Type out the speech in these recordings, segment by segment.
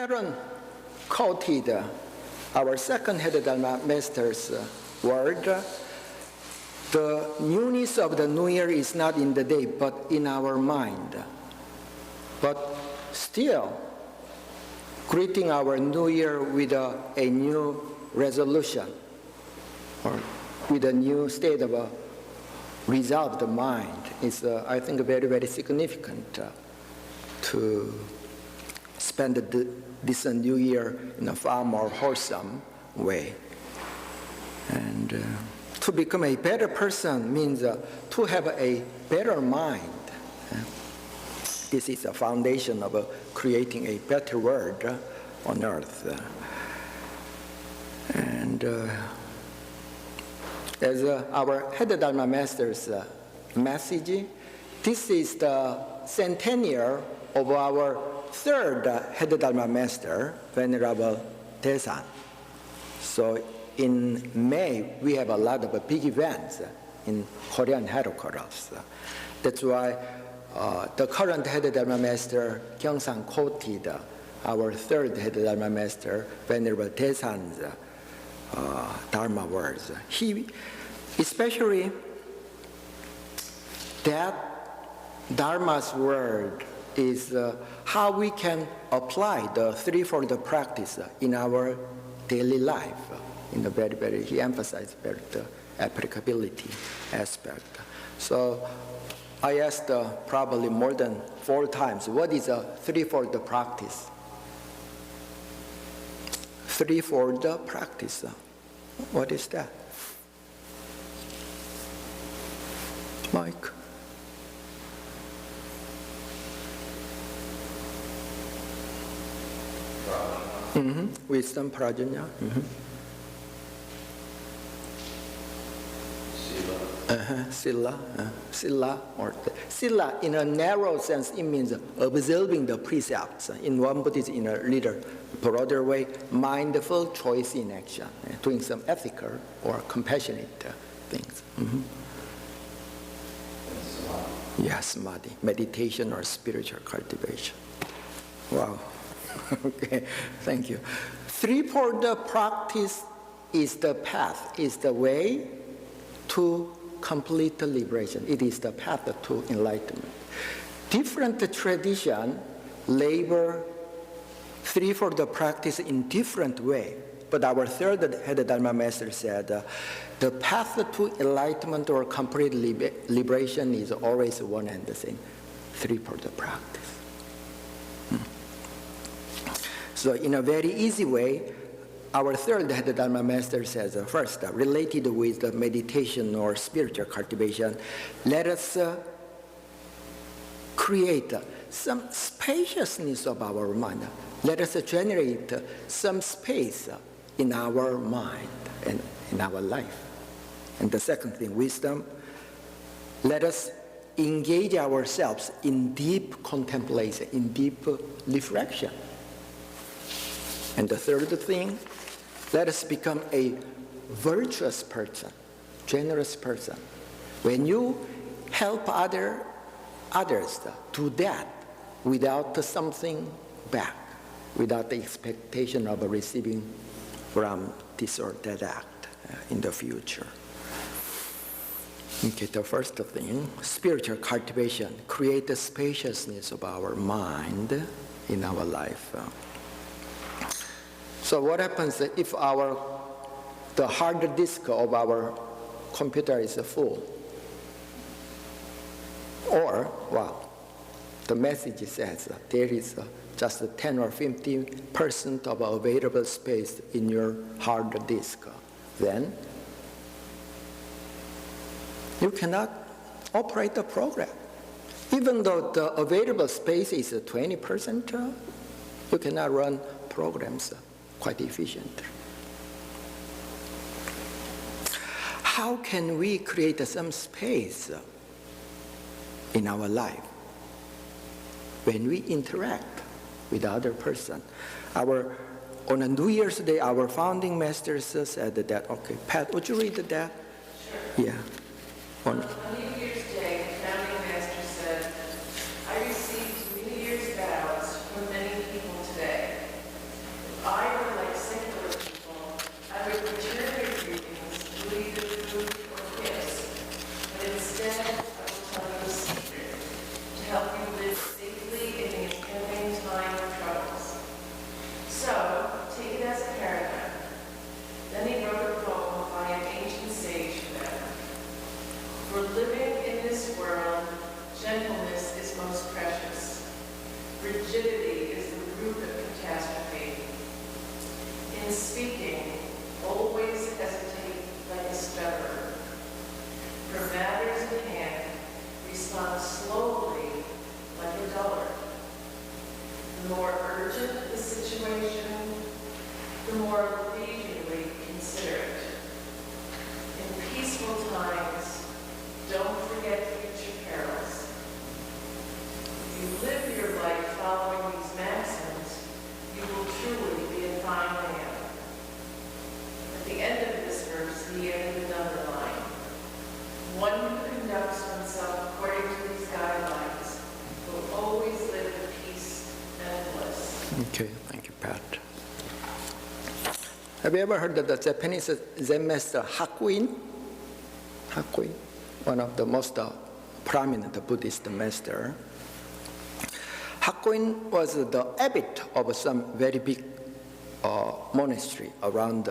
Karen quoted our second Head Dharma Master's word, the newness of the New Year is not in the day, but in our mind. But still, greeting our New Year with a new resolution, or with a new state of a resolved mind is, I think, very, very significant to spend this New Year in a far more wholesome way. And to become a better person means to have a better mind. This is the foundation of creating a better world on earth. And as our Head Dharma Master's message, this is the centennial of our third Head Dharma Master, Venerable Daesan. So in May, we have a lot of big events in Korean headquarters. That's why the current Head Dharma Master, Kyongsan, quoted our third Head Dharma Master, Venerable Daesan's Dharma words. He, especially that Dharma's word is how we can apply the threefold practice in our daily life. In the very, he emphasized the applicability aspect. So I asked probably more than 4 times, what is a threefold practice? Threefold practice. What is that? Mike? Wisdom, prajna. Sila. Sila, in a narrow sense, it means observing the precepts. In Won Buddhism, in a little broader way, mindful choice in action, doing some ethical or compassionate things. Yes, samadhi, meditation or spiritual cultivation. Wow. Okay, thank you. Threefold practice is the path, is the way to complete liberation. It is the path to enlightenment. Different tradition labor threefold practice in different way. But our third Head Dharma Master said, the path to enlightenment or complete liberation is always one and the same, threefold practice. So in a very easy way, our third Head Dharma Master says, first, related with the meditation or spiritual cultivation, let us create some spaciousness of our mind. Let us generate some space in our mind and in our life. And the second thing, wisdom, let us engage ourselves in deep contemplation, in deep reflection. And the third thing, let us become a virtuous person, generous person. When you help others do that without something back, without the expectation of receiving from this or that act in the future. Okay, the first thing, spiritual cultivation, create the spaciousness of our mind in our life. So what happens if the hard disk of our computer is full? Or, well, the message says there is just 10 or 15% of available space in your hard disk. Then you cannot operate the program. Even though the available space is 20%, you cannot run programs quite efficiently. How can we create some space in our life when we interact with other person? On a New Year's Day, our founding masters said that, okay, Pat, would you read that? Sure. Yeah. On New Year's Day, the founding master said, I received New Year's vows from many people today. Have you ever heard of the Japanese Zen Master Hakuin? Hakuin, one of the most prominent Buddhist master. Hakuin was the abbot of some very big monastery around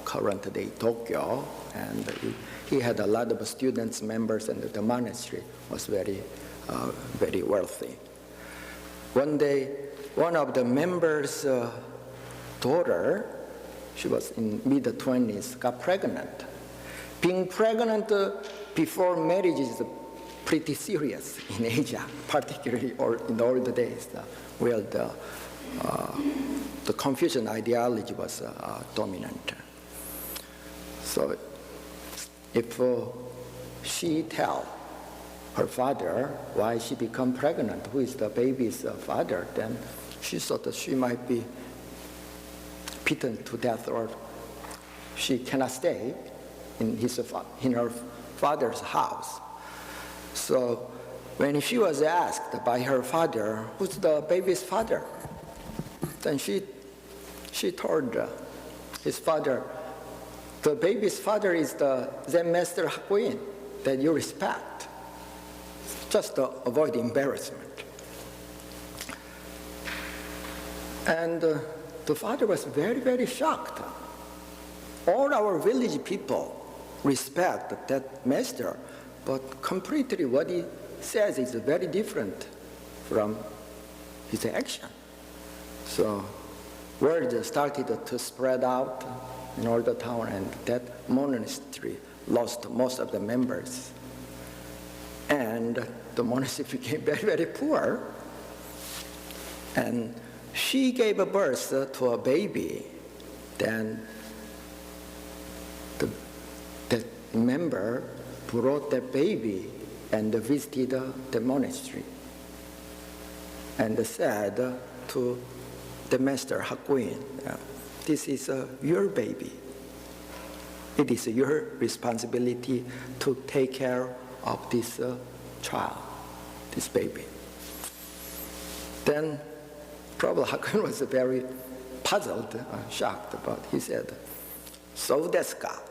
current day Tokyo, and he had a lot of students, members, and the monastery was very wealthy. One day, one of the members' daughter, she was in mid-20s, got pregnant. Being pregnant before marriage is pretty serious in Asia, particularly in the old days, where the Confucian ideology was dominant. So if she tell her father why she became pregnant, who is the baby's father, then she thought that she might be beaten to death, or she cannot stay in her father's house. So when she was asked by her father, who's the baby's father? Then she told his father, the baby's father is the Zen Master Hakuin that you respect, just to avoid embarrassment. And the father was very, very shocked. All our village people respect that master, but completely what he says is very different from his action. So word started to spread out in all the town, and that monastery lost most of the members. And the monastery became very, very poor. And she gave birth to a baby. Then the member brought the baby and visited the monastery and said to the Master Hakuin, this is your baby. It is your responsibility to take care of this child, this baby. Then probably Hakuin was very puzzled, shocked, but he said, "So desu ka?"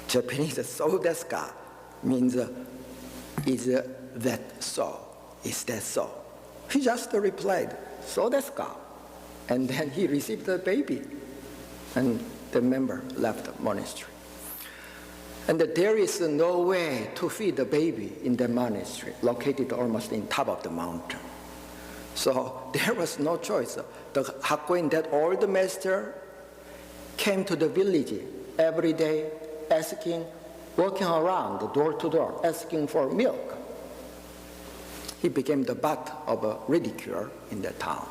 Japanese "so desu ka" means is that so? Is that so? He just replied, "So desu ka?" And then he received the baby, and the member left the monastery. And there is no way to feed the baby in the monastery, located almost in top of the mountain. So there was no choice. The Hakuin, that old master, came to the village every day, walking around door to door, asking for milk. He became the butt of ridicule in the town.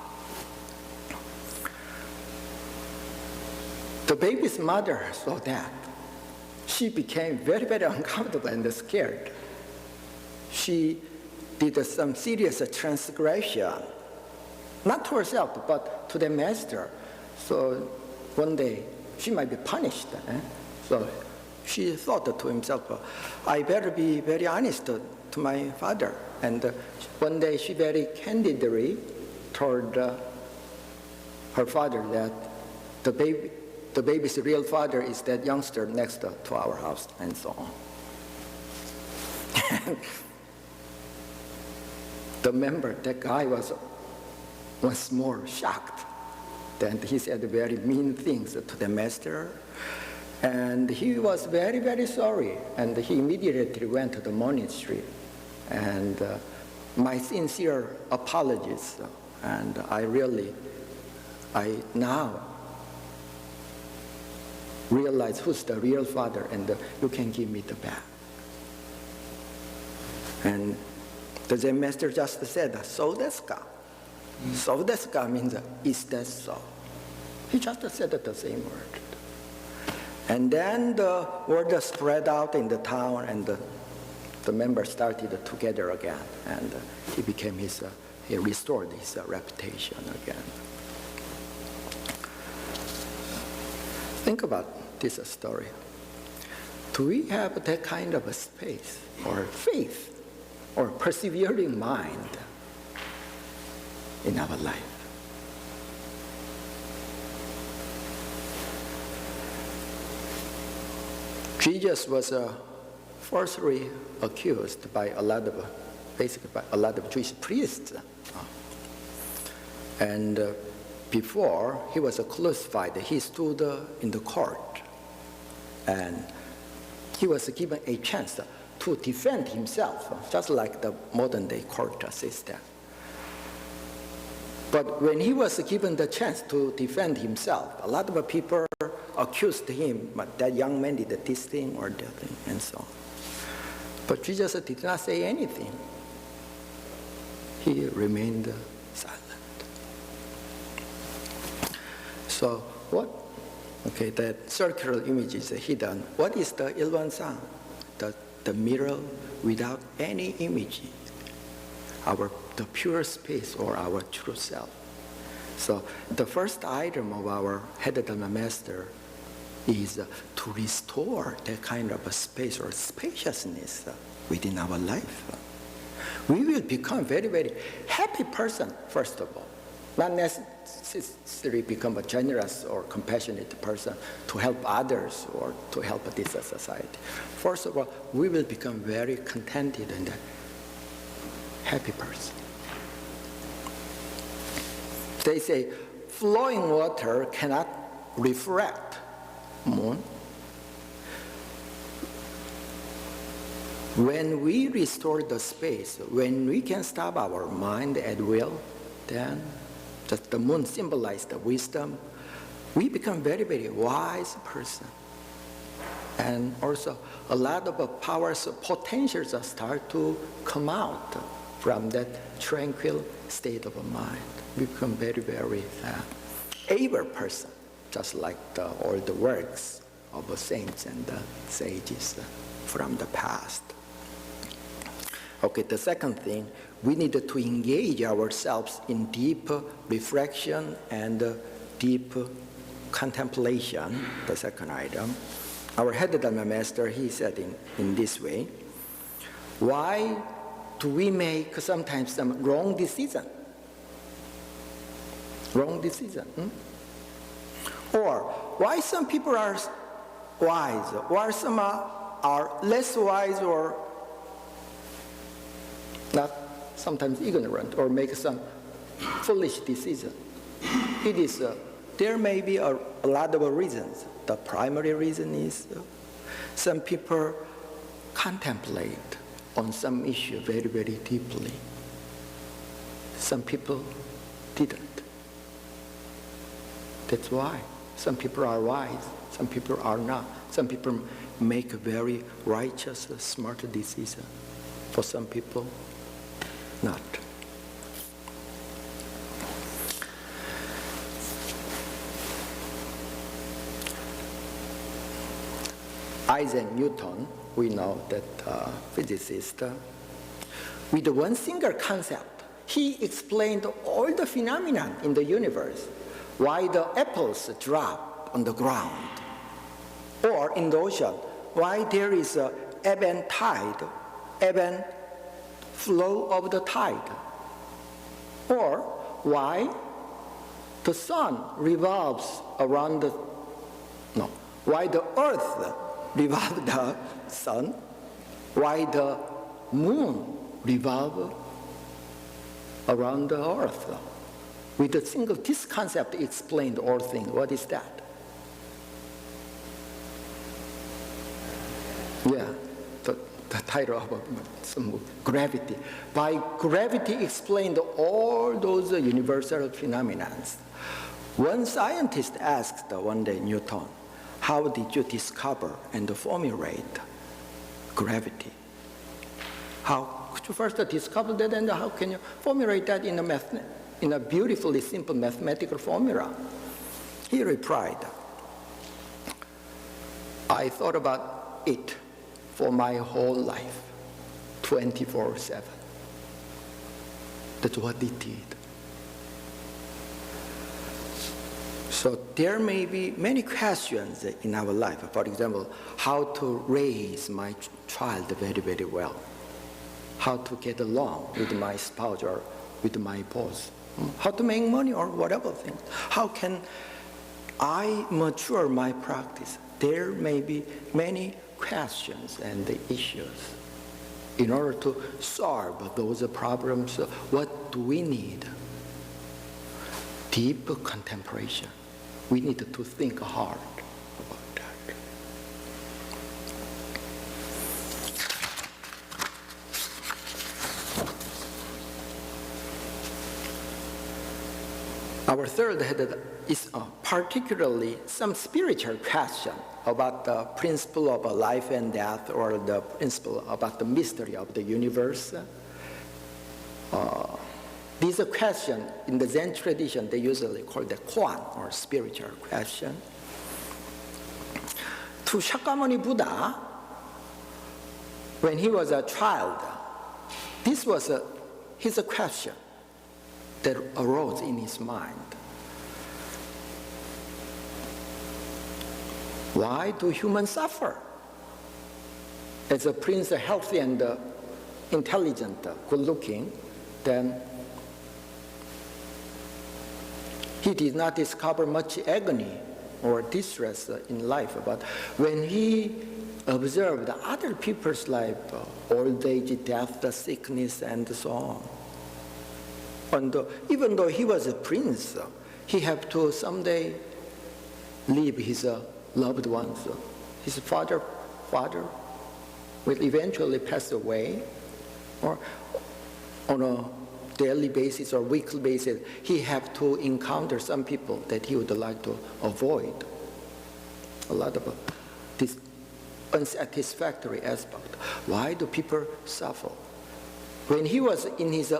The baby's mother saw that. She became very, very uncomfortable and scared. She did some serious transgression, not to herself, but to the master. So one day, she might be punished. So she thought to himself, I better be very honest to my father. And one day, she very candidly told her father that the baby's real father is that youngster next to our house, and so on. The member, that guy, was once more shocked. Then he said very mean things to the master, and he was very, very sorry. And he immediately went to the monastery, and my sincere apologies. And I now realize who's the real father, and you can give me the back. And the Zen master just said, "So desu ka?" "So desu ka" means, "Is that so?" He just said the same word. And then the word spread out in the town, and the members started to gather again, and he restored his reputation again. Think about this story. Do we have that kind of a space or faith or persevering mind in our life? Jesus was falsely accused by a lot of Jewish priests. And before he was crucified, he stood in the court, and he was given a chance to defend himself, just like the modern day court system. But when he was given the chance to defend himself, a lot of people accused him, but that young man did this thing or that thing, and so on. But Jesus did not say anything. He remained silent. So what? Okay, that circular image is hidden. What is the Ilwan-sang? The mirror without any image. The pure space or our true self. So the first item of our Head Dharma Master is to restore that kind of a space or spaciousness within our life. We will become very, very happy person, first of all. Not necessarily become a generous or compassionate person to help others or to help this society. First of all, we will become very contented and happy person. They say flowing water cannot refract moon. When we restore the space, when we can stop our mind at will, then just the moon symbolizes the wisdom. We become very, very wise person. And also a lot of powers, potentials start to come out from that tranquil state of mind. We become very, very able person, just like all the works of the saints and the sages from the past. Okay, the second thing, we need to engage ourselves in deep reflection and deep contemplation, the second item. Our Head Dharma Master, he said in this way, why do we make sometimes some wrong decision? Wrong decision. Or why some people are wise, why some are less wise or not sometimes ignorant or make some foolish decision. It is, there may be a lot of reasons. The primary reason is some people contemplate on some issue very, very deeply. Some people didn't. That's why. Some people are wise, some people are not. Some people make a very righteous, smart decision. For some people, not. Isaac Newton, we know that physicist, with one single concept, he explained all the phenomena in the universe. Why the apples drop on the ground, or in the ocean, why there is a ebb and flow of the tide, or why the sun revolves around why the earth revolves the sun, why the moon revolves around the earth. With a single, this concept explained all things. What is that? Yeah, the title of some gravity. By gravity explained all those universal phenomena. One scientist asked one day Newton, how did you discover and formulate gravity? How could you first discover that, and how can you formulate that in a beautifully simple mathematical formula? He replied, I thought about it for my whole life, 24/7. That's what he did. So there may be many questions in our life. For example, how to raise my child very, very well. How to get along with my spouse or with my boss. How to make money or whatever things. How can I mature my practice, there may be many questions and issues. In order to solve those problems, what do we need? Deep contemplation. We need to think hard about that. Our third head is particularly some spiritual question about the principle of life and death, or the principle about the mystery of the universe. These are questions in the Zen tradition, they usually call the Kwan, or spiritual question. To Shakyamuni Buddha, when he was a child, this was his question that arose in his mind. Why do humans suffer? As a prince, healthy and intelligent, good-looking, then he did not discover much agony or distress in life. But when he observed other people's life, old age, death, sickness, and so on, and even though he was a prince, he had to someday leave his loved ones. His father will eventually pass away, or on a daily basis or weekly basis, he have to encounter some people that he would like to avoid. A lot of this unsatisfactory aspect. Why do people suffer? When he was in his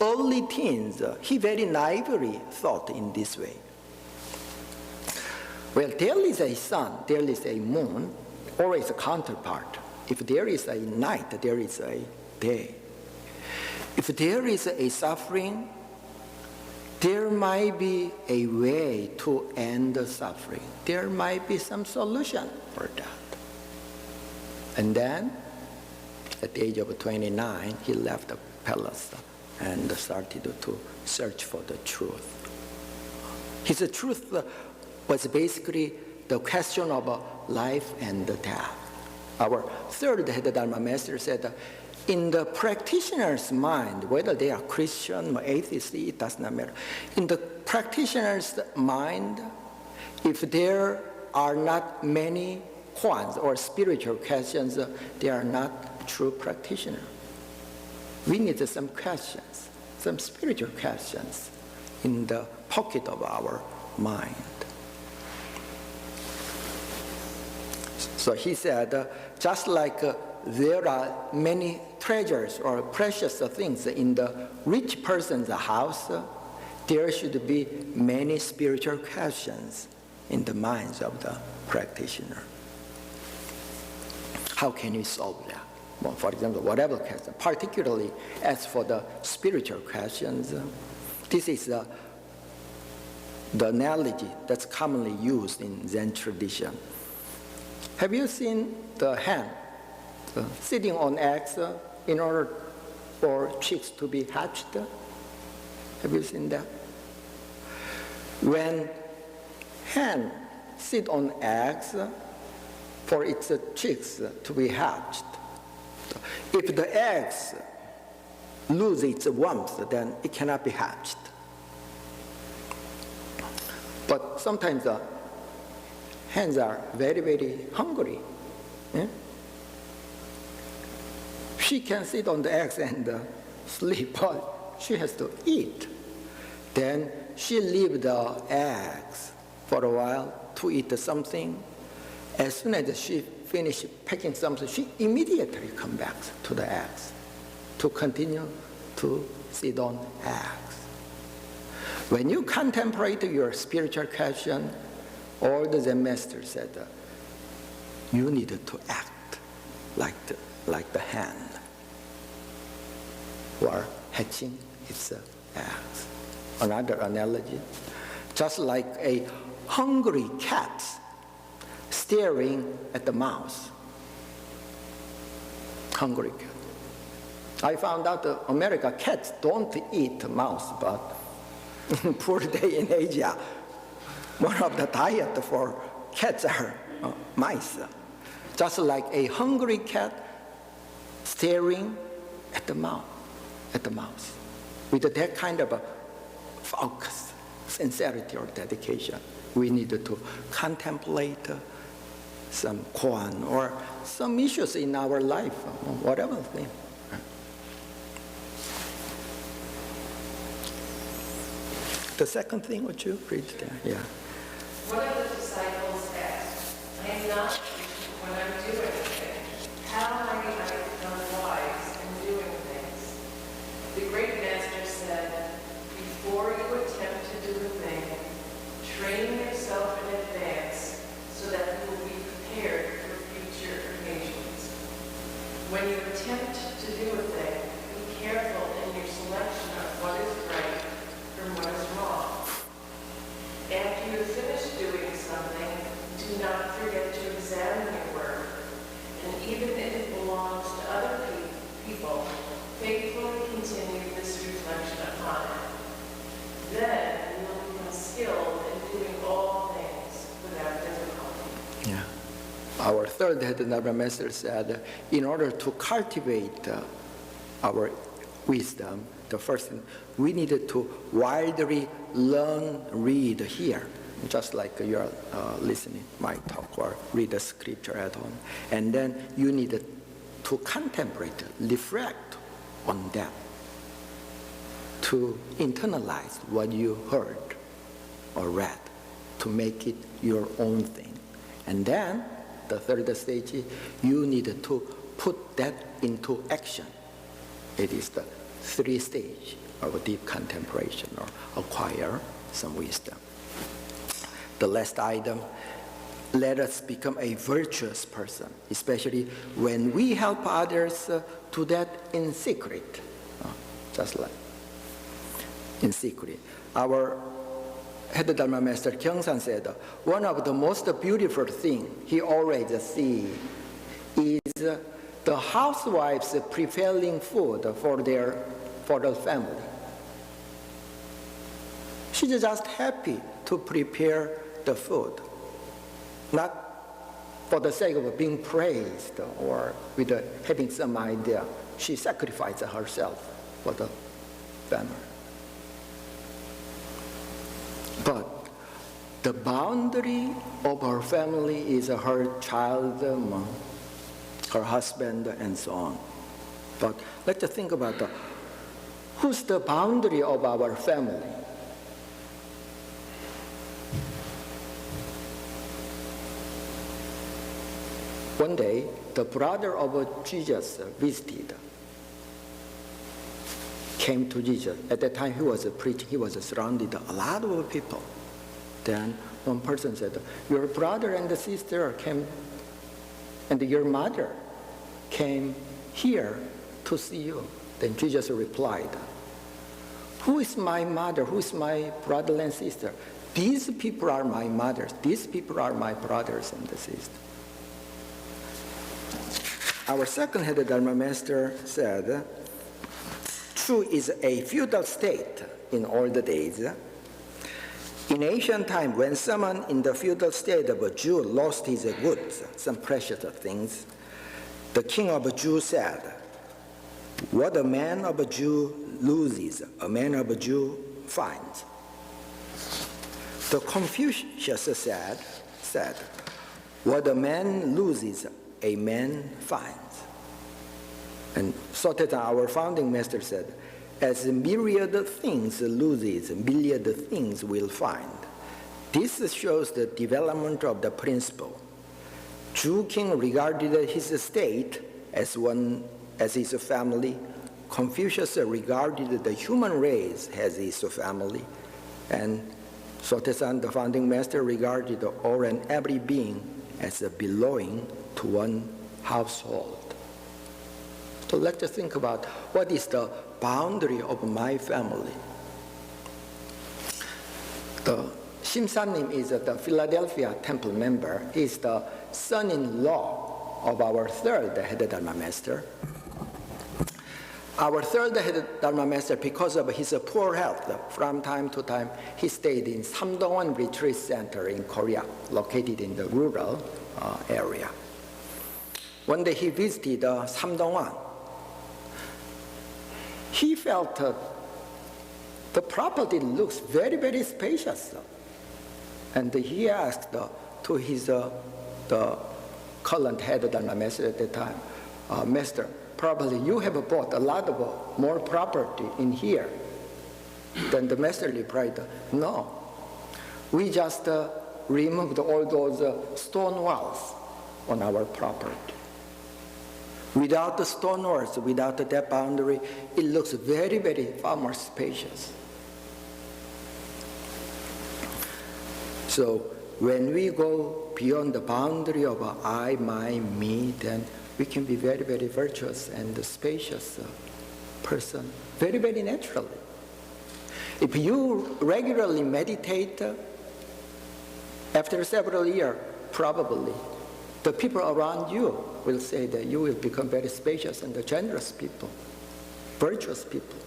early teens, he very naively thought in this way. Well, there is a sun, there is a moon, always a counterpart. If there is a night, there is a day. If there is a suffering, there might be a way to end the suffering. There might be some solution for that. And then, at the age of 29, he left the palace and started to search for the truth. His truth was basically the question of life and death. Our third Head Dharma Master said, in the practitioner's mind, whether they are Christian or atheist, it does not matter. In the practitioner's mind, if there are not many kwans or spiritual questions, they are not true practitioner. We need some questions, some spiritual questions in the pocket of our mind. So he said, just like there are many treasures or precious things in the rich person's house, there should be many spiritual questions in the minds of the practitioner. How can we solve that? Well, for example, whatever question, particularly as for the spiritual questions, this is the analogy that's commonly used in Zen tradition. Have you seen the hen sitting on eggs in order for chicks to be hatched? Have you seen that? When hen sit on eggs for its chicks to be hatched, if the eggs lose its warmth, then it cannot be hatched. But sometimes hens are very, very hungry. Yeah? She can sit on the eggs and sleep, but she has to eat. Then she leaves the eggs for a while to eat something. As soon as she finishes packing something, she immediately comes back to the eggs to continue to sit on eggs. When you contemplate your spiritual question, all the Zen Master said, you need to act like the hen who are hatching its eggs. Another analogy, just like a hungry cat staring at the mouse. Hungry cat. I found out that American cats don't eat mouse, but poor day in Asia, One of the diet for cats are mice. Just like a hungry cat staring at the mouse, with that kind of a focus, sincerity or dedication. We need to contemplate some koan or some issues in our life, whatever thing. The second thing, would you read there? Yeah. One of the disciples asked, I am not when I'm doing anything. How might I become wise in doing things? The great master said, before you attempt to do a thing, train yourself in advance so that you will be prepared for future occasions. When you attempt to do a thing, be careful in your selection of what is right from what is wrong. After you have finished doing something, do not forget to examine your work, and even if it belongs to other people, faithfully continue this reflection upon it. Then you will become skilled in doing all things without difficulty. Yeah. Our third Head Dharma Master said, in order to cultivate our wisdom, the first thing, we needed to widely learn, read, hear, just like you're listening my talk or read a scripture at home. And then you needed to contemplate, reflect on that, to internalize what you heard or read, to make it your own thing. And then the third stage, you need to put that into action. It is the 3 stage of deep contemplation or acquire some wisdom. The last item, let us become a virtuous person, especially when we help others do that in secret, just like in secret. Our Head Dharma Master Kyongsan said, one of the most beautiful things he always sees is the housewives preparing food for the family. She's just happy to prepare the food, not for the sake of being praised or with having some idea. She sacrifices herself for the family. But the boundary of her family is her child, her husband, and so on. But let's think about who's the boundary of our family? One day, the brother of Jesus visited, came to Jesus. At that time, he was preaching. He was surrounded a lot of people. Then one person said, your brother and the sister came, and your mother came here to see you. Then Jesus replied, who is my mother? Who is my brother and sister? These people are my mothers. These people are my brothers and sisters. Our second Head Dharma Master said, true is a feudal state in old days. In ancient time, when someone in the feudal state of a Jew lost his goods, some precious things, the king of a Jew said, what a man of a Jew loses, a man of a Jew finds. The Confucius said, what a man loses, a man finds. And so that our founding master said, as a myriad things loses, a myriad things will find. This shows the development of the principle. Jew king regarded his state as his family. Confucius regarded the human race as his family. And Daesan, the founding master, regarded all and every being as belonging to one household. So let's think about what is the boundary of my family. The Shimsanim is the Philadelphia temple member. He is the son-in-law of our third Head Dharma Master. Our third Head Dharma Master, because of his poor health, from time to time, he stayed in Samdongwon Retreat Center in Korea, located in the rural area. One day he visited Samdongwon. He felt the property looks very, very spacious. And he asked to his the current Head Dharma Master at the time, Master, probably you have bought a lot of more property in here. Then the Master replied, no, we just removed all those stone walls on our property. Without the stone walls, without that boundary, it looks very, very far more spacious. So when we go beyond the boundary of I, my, me, then we can be very, very virtuous and spacious person, very, very naturally. If you regularly meditate, after several years, probably, the people around you will say that you will become very spacious and generous people, virtuous people.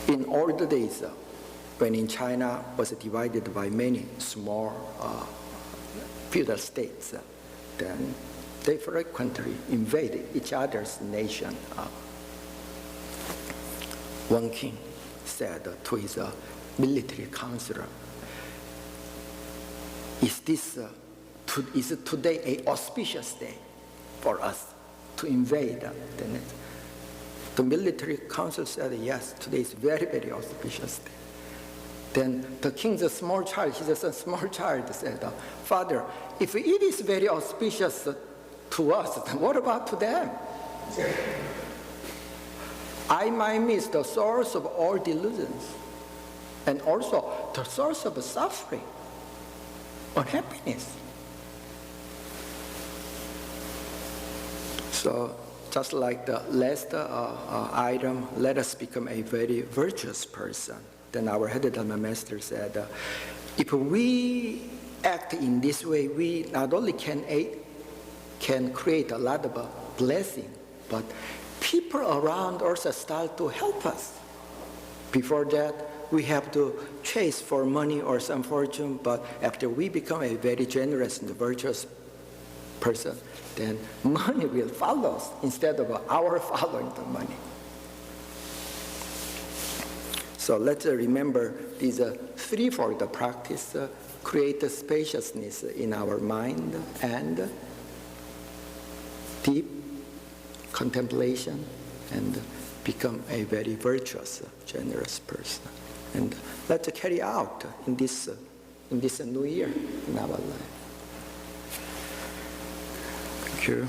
In old days, when in China was divided by many small feudal states, then they frequently invaded each other's nation. One king said to his military counselor, is today an auspicious day for us to invade the next? The military council said, yes, today is very, very auspicious day. Then the king's small child, his small child said, Father, if it is very auspicious to us, then what about to them? I might miss the source of all delusions and also the source of suffering, unhappiness. So just like the last item, let us become a very virtuous person. Then our Head Dharma Master said, if we act in this way, we not only can create a lot of blessing, but people around also start to help us. Before that, we have to chase for money or some fortune, but after we become a very generous and virtuous person, then money will follow us instead of our following the money. So let's remember these threefold practice, create a spaciousness in our mind and deep contemplation and become a very virtuous, generous person. And let's carry out in this new year in our life. Thank you.